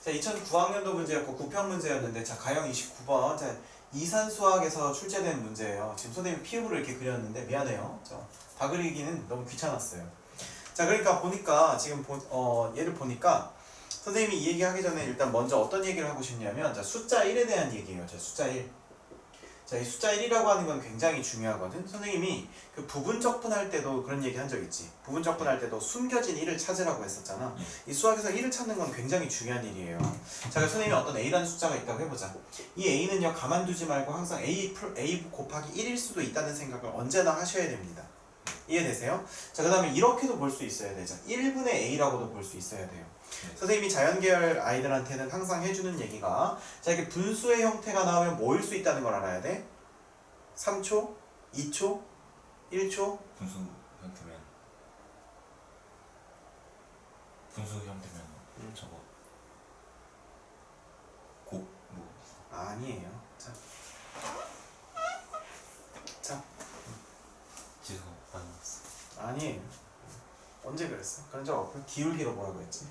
자, 2009학년도 문제였고 9편 문제였는데 자, 가형 29번. 자, 이산수학에서 출제된 문제예요. 지금 선생님이 PU를 이렇게 그렸는데 미안해요. 다 그리기는 너무 귀찮았어요. 자, 그러니까 보니까 지금 얘를 보니까 선생님이 이 얘기 하기 전에 일단 먼저 어떤 얘기를 하고 싶냐면 자, 숫자 1에 대한 얘기예요. 자, 숫자 1. 자, 이 숫자 1이라고 하는 건 굉장히 중요하거든. 선생님이 그 부분적분할 때도 그런 얘기 한 적 있지. 부분적분할 때도 숨겨진 1을 찾으라고 했었잖아. 이 수학에서 1을 찾는 건 굉장히 중요한 일이에요. 자, 그래서 선생님이 어떤 A라는 숫자가 있다고 해보자. 이 A는요, 가만두지 말고 항상 A 곱하기 1일 수도 있다는 생각을 언제나 하셔야 됩니다. 이해되세요? 자, 그 다음에 이렇게도 볼 수 있어야 되죠. 1분의 A라고도 볼 수 있어야 돼요. 선생님이 자연계열 아이들한테는 항상 해주는 얘기가 자, 이게 분수의 형태가 나오면 뭐일 수 있다는 걸 알아야 돼? 3초, 2초, 1초. 분수 형태면 저거 뭐 아니에요. 자, 지수 아니었어. 아니에요. 언제 그랬어? 그런 적 없고 기울기로 뭐라고 했지?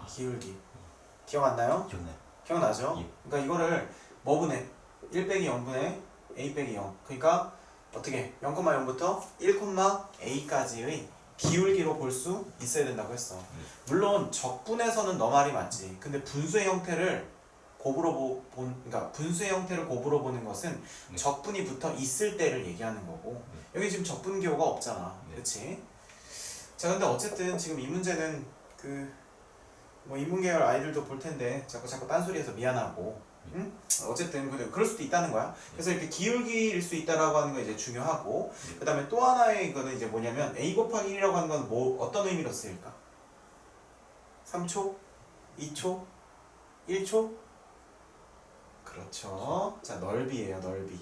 기울기. 기억 안 나요? 기억나요. 기억나죠? 예. 그러니까 이거를 뭐 분해? 1 빼기 0분의 A 빼기 0. 그러니까 어떻게? 0,0부터 1,A까지의 기울기로 볼 수 있어야 된다고 했어. 물론 적분에서는 너 말이 맞지. 근데 분수의 형태를 그러니까 분수의 형태를 곱으로 보는 것은 적분이 붙어 있을 때를 얘기하는 거고 여기 지금 적분 기호가 없잖아. 그렇지? 자, 근데 어쨌든 지금 이 문제는 뭐 인문계열 아이들도 볼 텐데 자꾸 딴소리해서 미안하고 응? 어쨌든 그럴 수도 있다는 거야. 그래서 이렇게 기울기일 수 있다라고 하는 건 이제 중요하고 그 다음에 또 하나의 이거는 이제 뭐냐면 A 곱하기 1이라고 하는 건 뭐 어떤 의미로 쓰일까? 3초? 2초? 1초? 그렇죠. 자, 넓이에요, 넓이.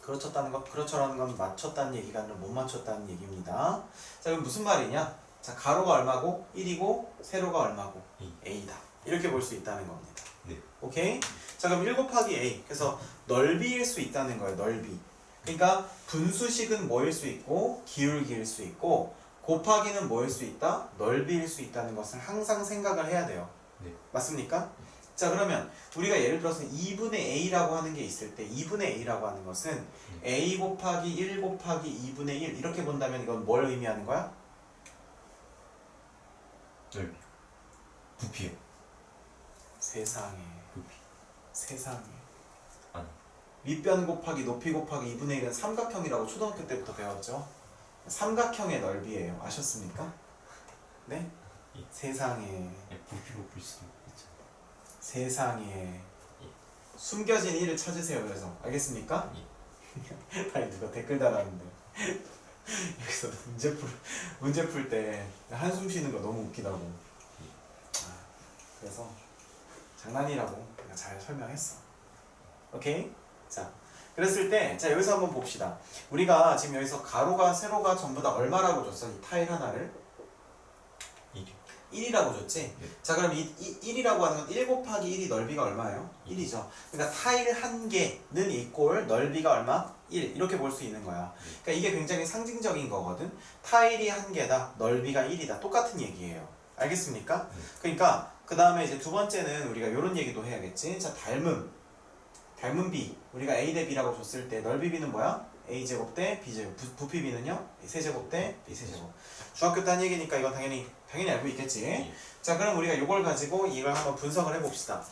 그렇죠라는 건 맞췄다는 얘기가 아니라 못 맞췄다는 얘기입니다. 자, 그럼 무슨 말이냐? 자, 가로가 얼마고 1이고 세로가 얼마고 A다. 이렇게 볼 수 있다는 겁니다. 네. 오케이? 자, 그럼 1 곱하기 A. 그래서 넓이일 수 있다는 거예요, 넓이. 그러니까 분수식은 뭐일 수 있고 기울기일 수 있고 곱하기는 뭐일 수 있다? 넓이일 수 있다는 것을 항상 생각을 해야 돼요. 네. 맞습니까? 자, 그러면 우리가 예를 들어서 2분의 A라고 하는 게 있을 때 2분의 A라고 하는 것은 A 곱하기 1 곱하기 2분의 1 이렇게 본다면 이건 뭘 의미하는 거야? 넓이. 부피요. 세상에. 부피. 세상에. 아니. 윗변 곱하기 높이 곱하기 2분의 1은 삼각형이라고 초등학교 때부터 배웠죠? 삼각형의 넓이에요. 아셨습니까? 네? 예. 세상에. 부피로 볼 수도 있죠. 세상에. 숨겨진 1을 찾으세요. 그래서 알겠습니까? 아니 누가 댓글 달았는데 여기서 문제 풀 때 한숨 쉬는 거 너무 웃기다고. 그래서 장난이라고 내가 잘 설명했어. 오케이? 자, 그랬을 때 자, 여기서 한번 봅시다. 우리가 지금 여기서 가로가 세로가 전부 다 얼마라고 줬어? 이 타일 하나를 1이라고 줬지? 네. 자, 그럼 이 1이라고 하는 건 1 곱하기 1이 넓이가 얼마예요? 1이죠. 그러니까 타일 한 개는 이꼴 넓이가 얼마? 1 이렇게 볼 수 있는 거야. 그러니까 이게 굉장히 상징적인 거거든. 타일이 한 개다, 넓이가 1이다. 똑같은 얘기예요. 알겠습니까? 그러니까 그 다음에 이제 두 번째는 우리가 이런 얘기도 해야겠지. 자, 닮음 B. 우리가 A 대 B라고 줬을 때 넓이 B는 뭐야? A제곱 대 B제곱. 부피 B는요? 세제곱 대 B세제곱. 중학교 때 한 얘기니까 이건 당연히 알고 있겠지. 자, 그럼 우리가 이걸 가지고 이걸 한번 분석을 해봅시다.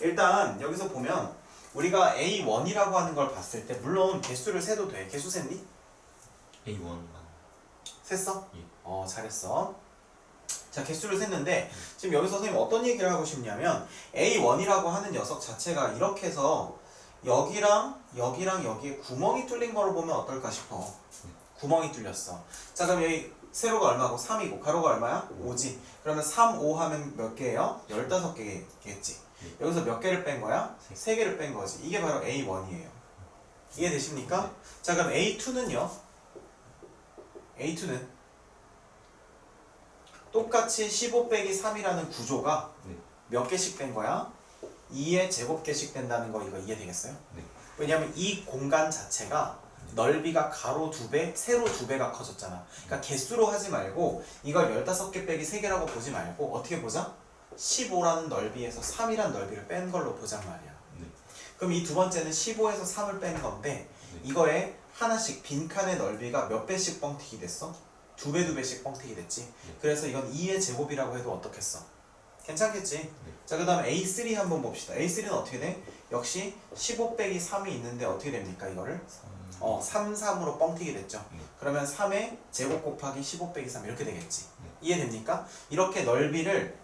일단 여기서 보면 우리가 A1이라고 하는 걸 봤을 때 물론 개수를 세도 돼. 개수 셌니? A1만. 셌어? 예. 잘했어. 자, 개수를 셌는데 지금 여기서 선생님 어떤 얘기를 하고 싶냐면 A1이라고 하는 녀석 자체가 이렇게 해서 여기랑 여기에 구멍이 뚫린 거로 보면 어떨까 싶어. 구멍이 뚫렸어. 자, 그럼 여기 세로가 얼마고? 3이고 가로가 얼마야? 5지. 그러면 3, 5 하면 몇 개예요? 15개겠지. 여기서 몇 개를 뺀 거야? 3개를 뺀 거지. 이게 바로 A1이에요. 이해되십니까? 자, 그럼 A2는요? A2는 똑같이 15 빼기 3이라는 구조가 몇 개씩 된 거야? 2의 제곱개씩 된다는 거 이거 이해되겠어요? 네. 왜냐하면 이 공간 자체가 넓이가 가로 2배, 세로 2배가 커졌잖아. 그러니까 개수로 하지 말고 이걸 15개 빼기 3개라고 보지 말고 어떻게 보자? 15라는 넓이에서 3이라는 넓이를 뺀 걸로 보잔 말이야. 네. 그럼 이 두 번째는 15에서 3을 뺀 건데 네. 이거에 하나씩 빈칸의 넓이가 몇 배씩 뻥튀기 됐어? 2배 2배씩 뻥튀기 됐지. 네. 그래서 이건 2의 제곱이라고 해도 어떻겠어? 괜찮겠지? 네. 자, 그 다음 A3 한번 봅시다. A3는 어떻게 돼? 역시 15 빼기 3이 있는데 어떻게 됩니까? 이거를 3, 3으로 뻥튀기 됐죠. 네. 그러면 3의 제곱 곱하기 15 빼기 3 이렇게 되겠지. 네. 이해됩니까? 이렇게 넓이를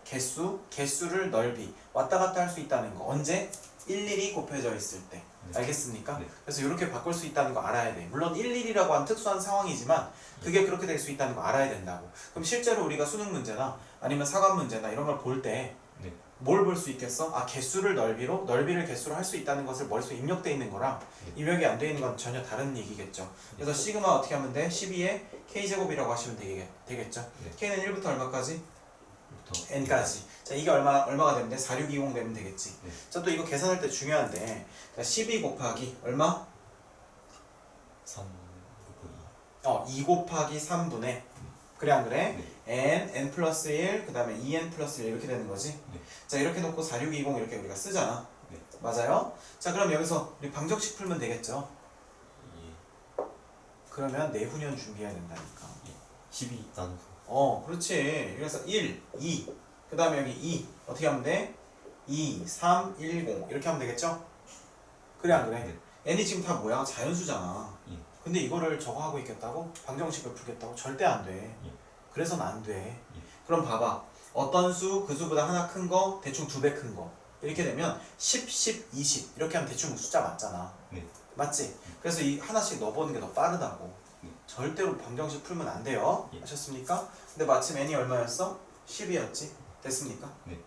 개수를 넓이 왔다 갔다 할 수 있다는 거. 언제? 일일이 곱해져 있을 때. 네. 알겠습니까? 네. 그래서 이렇게 바꿀 수 있다는 거 알아야 돼. 물론 일일이라고 한 특수한 상황이지만 그게 그렇게 될 수 있다는 거 알아야 된다고. 그럼 실제로 우리가 수능 문제나 아니면 사관 문제나 이런 걸 볼 때 네. 뭘 볼 수 있겠어? 아, 개수를 넓이를 개수로 할 수 있다는 것을 머릿속에 입력돼 있는 거랑 입력이 안 돼 있는 건 전혀 다른 얘기겠죠. 그래서 시그마 어떻게 하면 돼? 12의 k제곱이라고 하시면 되겠죠. 네. k는 1부터 얼마까지? 부터 n까지. 자, 이게 얼마가 되면 돼? 4620 되면 되겠지. 네. 자, 또 이거 계산할 때 중요한데, 자, 12 곱하기 얼마? 3 곱하기 2 곱하기 3분의 그래 안 그래? 네. n 플러스 1, 그 다음에 2n 플러스 1 이렇게 되는 거지. 네. 자, 이렇게 놓고 4620 이렇게 우리가 쓰잖아. 네. 맞아요? 자, 그럼 여기서 우리 방정식 풀면 되겠죠? 예. 그러면 내후년 준비해야 된다니까. 12 나누고 그렇지. 그래서 1, 2, 그 다음에 여기 2 어떻게 하면 돼? 2, 3, 1, 0 이렇게 하면 되겠죠? 그래 안 그래? 네. n이 지금 다 뭐야? 자연수잖아. 예. 근데 이거를 저거 하고 있겠다고? 방정식을 풀겠다고? 절대 안 돼. 예. 그래서는 안 돼. 예. 그럼 봐봐. 어떤 수, 그 수보다 하나 큰 거, 대충 2배 큰 거. 이렇게 되면 10, 10, 20 이렇게 하면 대충 숫자 맞잖아. 네. 맞지? 그래서 이 하나씩 넣어보는 게 더 빠르다고. 네. 절대로 방정식 풀면 안 돼요. 예. 아셨습니까? 근데 마침 n이 얼마였어? 10이었지? 됐습니까? 네.